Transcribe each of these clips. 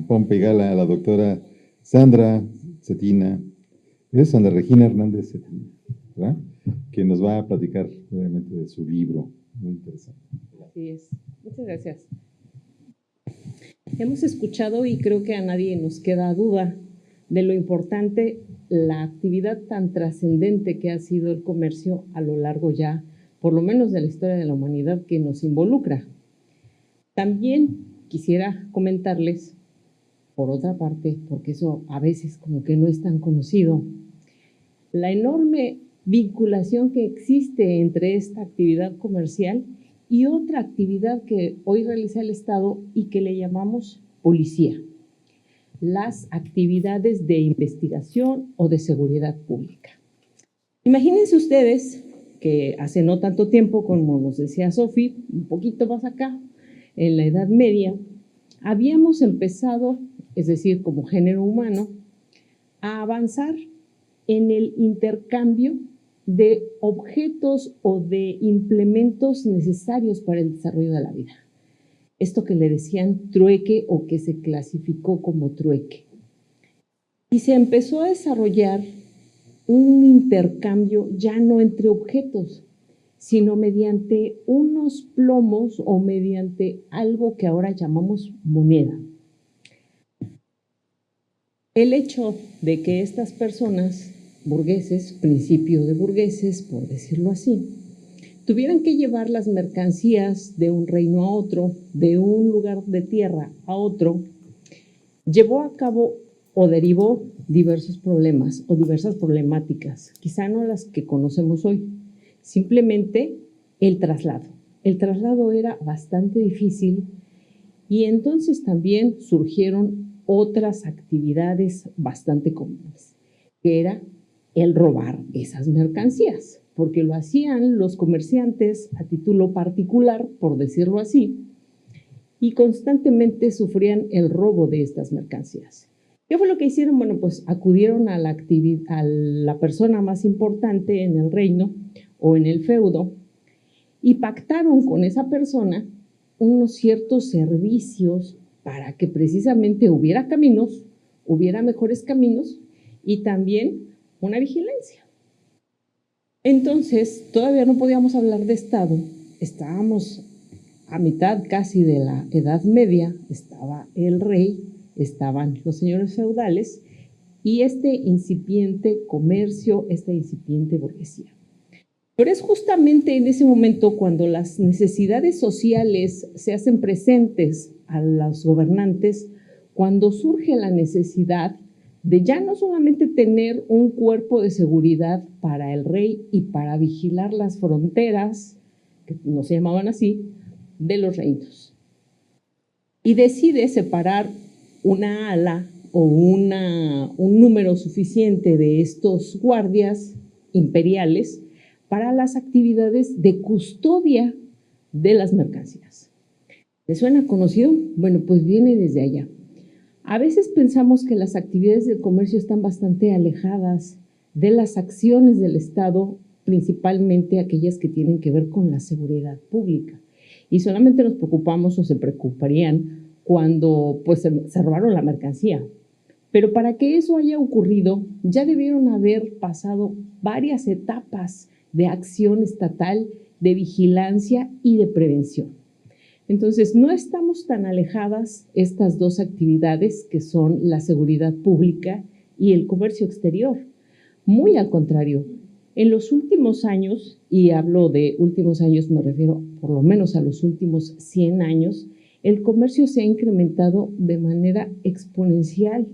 Pompe y Gala a la doctora Sandra Cetina, es Sandra Regina Hernández Cetina, ¿verdad? Que nos va a platicar brevemente de su libro, muy interesante. Así es. Muchas gracias. Hemos escuchado y creo que a nadie nos queda duda de lo importante, la actividad tan trascendente que ha sido el comercio a lo largo ya, por lo menos de la historia de la humanidad que nos involucra. También quisiera comentarles, por otra parte, porque eso a veces como que no es tan conocido, la enorme vinculación que existe entre esta actividad comercial y otra actividad que hoy realiza el Estado y que le llamamos policía, las actividades de investigación o de seguridad pública. Imagínense ustedes que hace no tanto tiempo, como nos decía Sofi, un poquito más acá, en la Edad Media, habíamos empezado, es decir, como género humano, a avanzar en el intercambio de objetos o de implementos necesarios para el desarrollo de la vida. Esto que le decían trueque o que se clasificó como trueque. Y se empezó a desarrollar un intercambio ya no entre objetos, sino mediante unos plomos o mediante algo que ahora llamamos moneda. El hecho de que estas personas, burgueses, principio de burgueses, por decirlo así, tuvieran que llevar las mercancías de un reino a otro, de un lugar de tierra a otro, llevó a cabo o derivó diversos problemas o diversas problemáticas, quizá no las que conocemos hoy, simplemente el traslado. El traslado era bastante difícil y entonces también surgieron otras actividades bastante comunes, que era el robar esas mercancías, porque lo hacían los comerciantes a título particular, por decirlo así, y constantemente sufrían el robo de estas mercancías. ¿Qué fue lo que hicieron? Bueno, pues acudieron a la persona más importante en el reino o en el feudo y pactaron con esa persona unos ciertos servicios para que precisamente hubiera caminos, hubiera mejores caminos y también una vigilancia. Entonces, todavía no podíamos hablar de Estado, estábamos a mitad casi de la Edad Media, estaba el rey, estaban los señores feudales y este incipiente comercio, esta incipiente burguesía. Pero es justamente en ese momento cuando las necesidades sociales se hacen presentes a los gobernantes, cuando surge la necesidad de ya no solamente tener un cuerpo de seguridad para el rey y para vigilar las fronteras, que no se llamaban así, de los reinos. Y decide separar una ala o un número suficiente de estos guardias imperiales para las actividades de custodia de las mercancías. ¿Les suena conocido? Bueno, pues viene desde allá. A veces pensamos que las actividades del comercio están bastante alejadas de las acciones del Estado, principalmente aquellas que tienen que ver con la seguridad pública. Y solamente nos preocupamos o se preocuparían cuando pues, se robaron la mercancía. Pero para que eso haya ocurrido, ya debieron haber pasado varias etapas de acción estatal, de vigilancia y de prevención. Entonces, no estamos tan alejadas estas dos actividades que son la seguridad pública y el comercio exterior. Muy al contrario, en los últimos años, y hablo de últimos años, me refiero por lo menos a los últimos 100 años, el comercio se ha incrementado de manera exponencial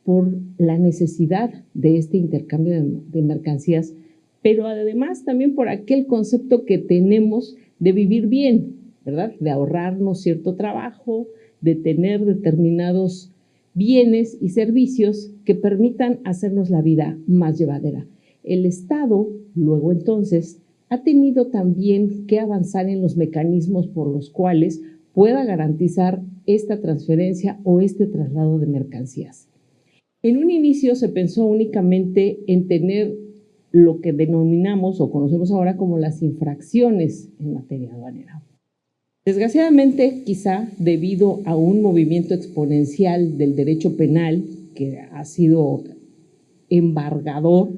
por la necesidad de este intercambio de mercancías, pero además también por aquel concepto que tenemos de vivir bien, ¿verdad? De ahorrarnos cierto trabajo, de tener determinados bienes y servicios que permitan hacernos la vida más llevadera. El Estado, luego entonces, ha tenido también que avanzar en los mecanismos por los cuales pueda garantizar esta transferencia o este traslado de mercancías. En un inicio se pensó únicamente en tener lo que denominamos o conocemos ahora como las infracciones en materia aduanera. Desgraciadamente, quizá debido a un movimiento exponencial del derecho penal que ha sido embargador,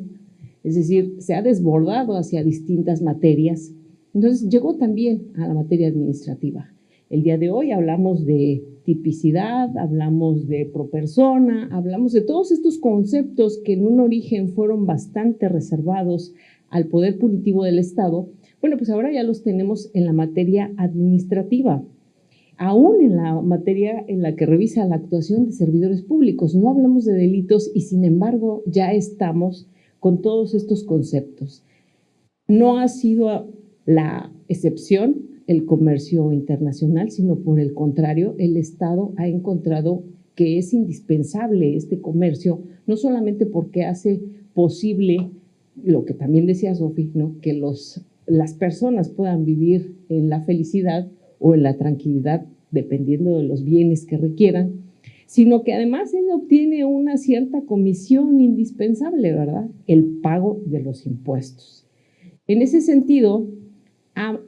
es decir, se ha desbordado hacia distintas materias, entonces llegó también a la materia administrativa. El día de hoy hablamos de tipicidad, hablamos de propersona, hablamos de todos estos conceptos que en un origen fueron bastante reservados al poder punitivo del Estado. Bueno, pues ahora ya los tenemos en la materia administrativa, aún en la materia en la que revisa la actuación de servidores públicos. No hablamos de delitos y sin embargo ya estamos con todos estos conceptos. No ha sido la excepción el comercio internacional, sino por el contrario, el Estado ha encontrado que es indispensable este comercio, no solamente porque hace posible lo que también decía Sofi, ¿no? Que las personas puedan vivir en la felicidad o en la tranquilidad, dependiendo de los bienes que requieran, sino que además él obtiene una cierta comisión indispensable, ¿verdad? El pago de los impuestos. En ese sentido, ha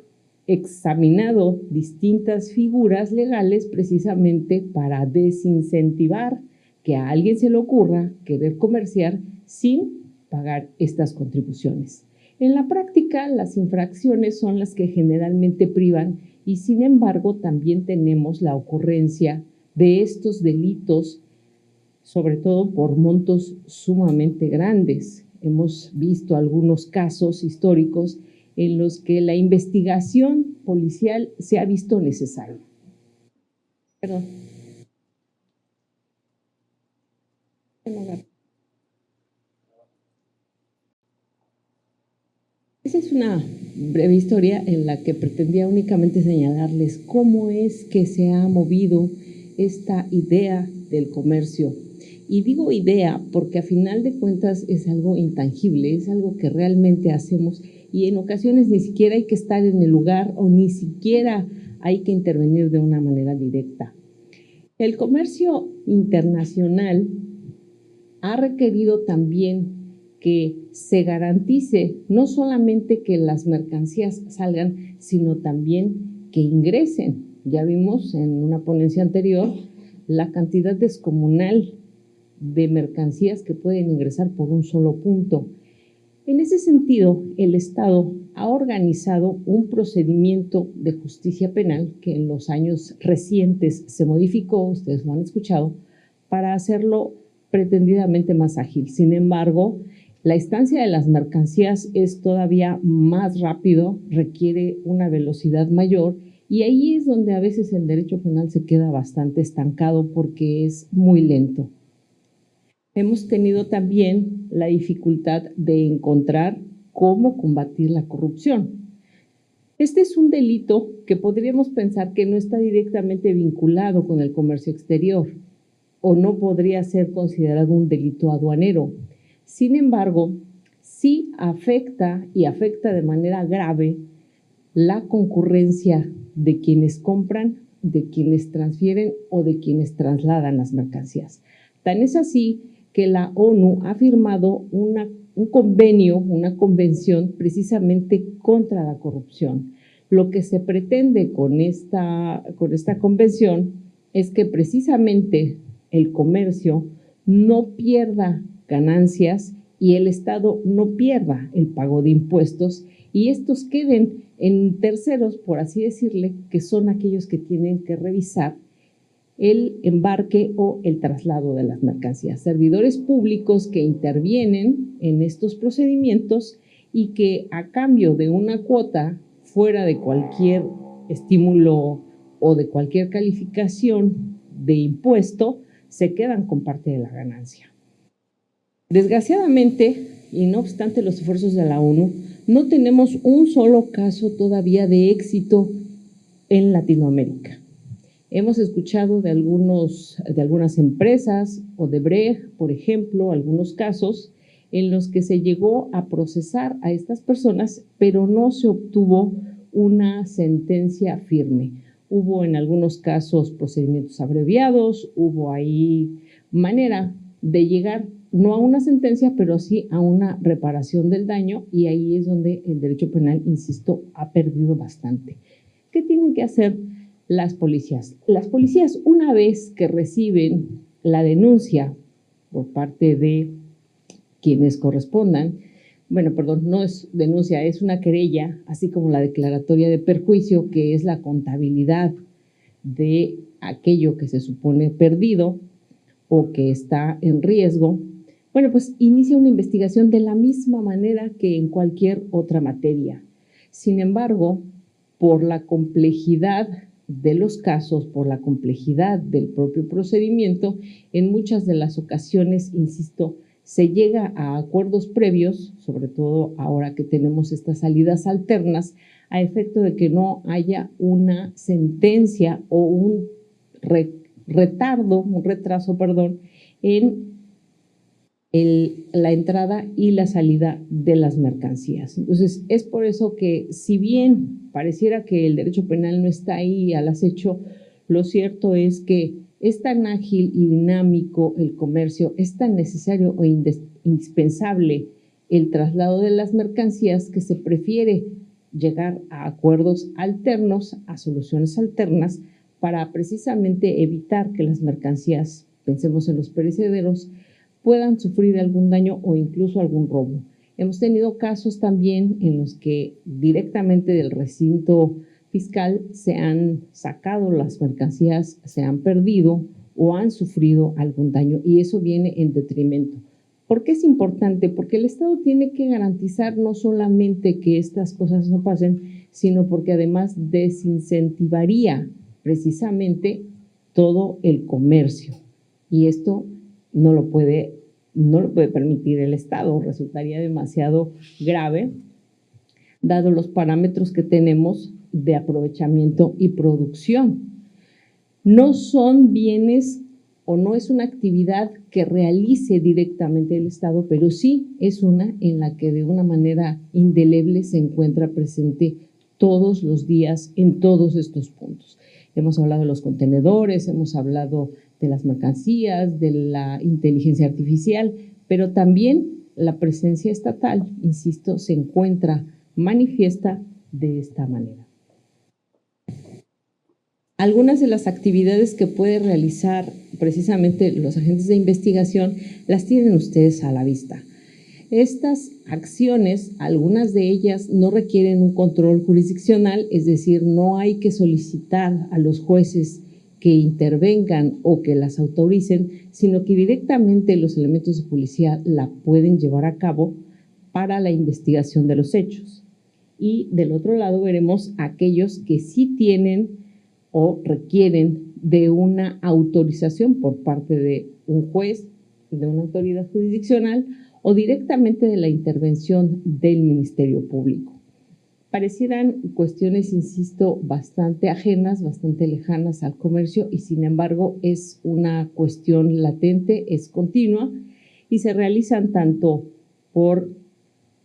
examinado distintas figuras legales precisamente para desincentivar que a alguien se le ocurra querer comerciar sin pagar estas contribuciones. En la práctica, las infracciones son las que generalmente privan y sin embargo también tenemos la ocurrencia de estos delitos, sobre todo por montos sumamente grandes. Hemos visto algunos casos históricos en los que la investigación policial se ha visto necesaria. Perdón. Esa es una breve historia en la que pretendía únicamente señalarles cómo es que se ha movido esta idea del comercio. Y digo idea porque a final de cuentas es algo intangible, es algo que realmente hacemos y en ocasiones ni siquiera hay que estar en el lugar o ni siquiera hay que intervenir de una manera directa. El comercio internacional ha requerido también que se garantice no solamente que las mercancías salgan, sino también que ingresen. Ya vimos en una ponencia anterior la cantidad descomunal de mercancías que pueden ingresar por un solo punto. En ese sentido, el Estado ha organizado un procedimiento de justicia penal que en los años recientes se modificó, ustedes lo han escuchado, para hacerlo pretendidamente más ágil. Sin embargo, la estancia de las mercancías es todavía más rápido, requiere una velocidad mayor y ahí es donde a veces el derecho penal se queda bastante estancado porque es muy lento. Hemos tenido también la dificultad de encontrar cómo combatir la corrupción. Este es un delito que podríamos pensar que no está directamente vinculado con el comercio exterior o no podría ser considerado un delito aduanero. Sin embargo, sí afecta y afecta de manera grave la concurrencia de quienes compran, de quienes transfieren o de quienes trasladan las mercancías. Tan es así que la ONU ha firmado un convenio, una convención precisamente contra la corrupción. Lo que se pretende con esta convención es que precisamente el comercio no pierda ganancias y el Estado no pierda el pago de impuestos y estos queden en terceros, por así decirle, que son aquellos que tienen que revisar el embarque o el traslado de las mercancías. Servidores públicos que intervienen en estos procedimientos y que a cambio de una cuota fuera de cualquier estímulo o de cualquier calificación de impuesto, se quedan con parte de la ganancia. Desgraciadamente, y no obstante los esfuerzos de la ONU, no tenemos un solo caso todavía de éxito en Latinoamérica. Hemos escuchado de algunas empresas, Odebrecht, por ejemplo, algunos casos en los que se llegó a procesar a estas personas, pero no se obtuvo una sentencia firme. Hubo en algunos casos procedimientos abreviados, hubo ahí manera de llegar no a una sentencia, pero sí a una reparación del daño y ahí es donde el derecho penal, insisto, ha perdido bastante. ¿Qué tienen que hacer las policías. Las policías, una vez que reciben la denuncia por parte de quienes correspondan, bueno, perdón, no es denuncia, es una querella, así como la declaratoria de perjuicio, que es la contabilidad de aquello que se supone perdido o que está en riesgo. Bueno, pues inicia una investigación de la misma manera que en cualquier otra materia. Sin embargo, por la complejidad de los casos, por la complejidad del propio procedimiento, en muchas de las ocasiones, insisto, se llega a acuerdos previos, sobre todo ahora que tenemos estas salidas alternas, a efecto de que no haya una sentencia o un retraso, en la entrada y la salida de las mercancías. Entonces, es por eso que, si bien pareciera que el derecho penal no está ahí al acecho, lo cierto es que es tan ágil y dinámico el comercio, es tan necesario o indispensable el traslado de las mercancías, que se prefiere llegar a acuerdos alternos, a soluciones alternas, para precisamente evitar que las mercancías, pensemos en los perecederos, puedan sufrir algún daño o incluso algún robo. Hemos tenido casos también en los que directamente del recinto fiscal se han sacado las mercancías, se han perdido o han sufrido algún daño, y eso viene en detrimento. ¿Por qué es importante? Porque el Estado tiene que garantizar no solamente que estas cosas no pasen, sino porque además desincentivaría precisamente todo el comercio, y esto no lo puede permitir el Estado. Resultaría demasiado grave, dado los parámetros que tenemos de aprovechamiento y producción. No son bienes o no es una actividad que realice directamente el Estado, pero sí es una en la que de una manera indeleble se encuentra presente todos los días en todos estos puntos. Hemos hablado de los contenedores, hemos hablado de las mercancías, de la inteligencia artificial, pero también la presencia estatal, insisto, se encuentra manifiesta de esta manera. Algunas de las actividades que puede realizar precisamente los agentes de investigación las tienen ustedes a la vista. Estas acciones, algunas de ellas no requieren un control jurisdiccional, es decir, no hay que solicitar a los jueces que intervengan o que las autoricen, sino que directamente los elementos de policía la pueden llevar a cabo para la investigación de los hechos. Y del otro lado veremos aquellos que sí tienen o requieren de una autorización por parte de un juez, de una autoridad jurisdiccional o directamente de la intervención del Ministerio Público. Parecieran cuestiones, insisto, bastante ajenas, bastante lejanas al comercio, y sin embargo es una cuestión latente, es continua, y se realizan tanto por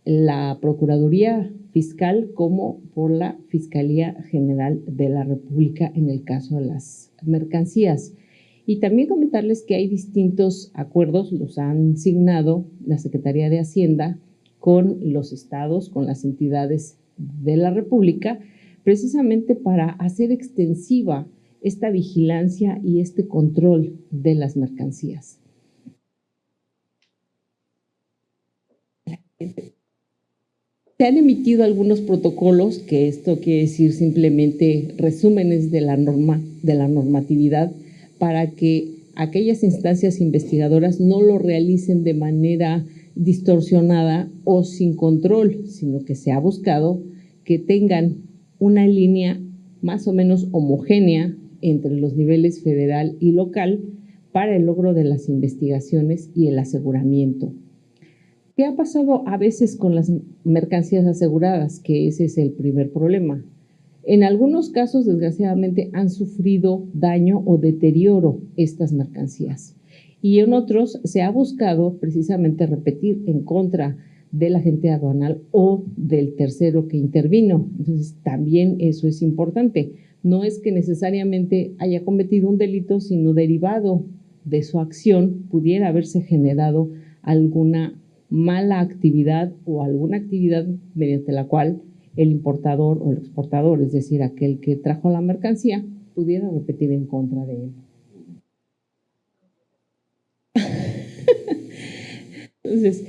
la Procuraduría Fiscal como por la Fiscalía General de la República en el caso de las mercancías. Y también comentarles que hay distintos acuerdos, los han signado la Secretaría de Hacienda con los estados, con las entidades de la República, precisamente para hacer extensiva esta vigilancia y este control de las mercancías. Se han emitido algunos protocolos, que esto quiere decir simplemente resúmenes de la normatividad, para que aquellas instancias investigadoras no lo realicen de manera distorsionada o sin control, sino que se ha buscado que tengan una línea más o menos homogénea entre los niveles federal y local para el logro de las investigaciones y el aseguramiento. ¿Qué ha pasado a veces con las mercancías aseguradas? Que ese es el primer problema. En algunos casos, desgraciadamente, han sufrido daño o deterioro estas mercancías. Y en otros se ha buscado precisamente repetir en contra del agente aduanal o del tercero que intervino. Entonces, también eso es importante. No es que necesariamente haya cometido un delito, sino derivado de su acción pudiera haberse generado alguna mala actividad o alguna actividad mediante la cual el importador o el exportador, es decir, aquel que trajo la mercancía, pudiera repetir en contra de él. Entonces,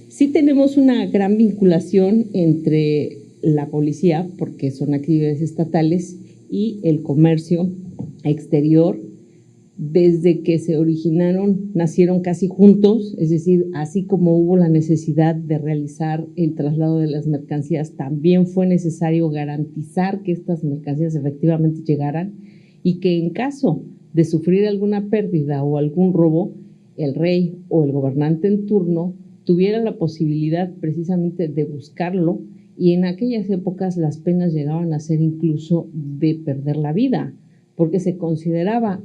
sí tenemos una gran vinculación entre la policía, porque son actividades estatales, y el comercio exterior. Desde que se originaron, nacieron casi juntos, es decir, así como hubo la necesidad de realizar el traslado de las mercancías, también fue necesario garantizar que estas mercancías efectivamente llegaran y que en caso de sufrir alguna pérdida o algún robo, el rey o el gobernante en turno tuviera la posibilidad precisamente de buscarlo, y en aquellas épocas las penas llegaban a ser incluso de perder la vida, porque se consideraba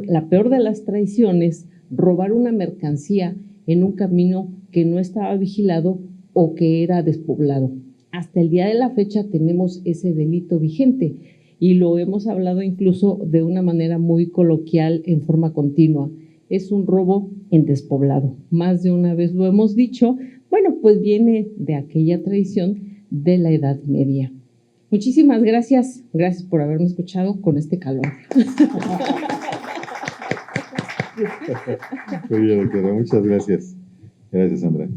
la peor de las traiciones robar una mercancía en un camino que no estaba vigilado o que era despoblado. Hasta el día de la fecha tenemos ese delito vigente y lo hemos hablado incluso de una manera muy coloquial en forma continua. Es un robo en despoblado. Más de una vez lo hemos dicho. Bueno, pues viene de aquella tradición de la Edad Media. Muchísimas gracias. Gracias por haberme escuchado con este calor. Muy bien, doctora. Muchas gracias. Gracias, Sandra.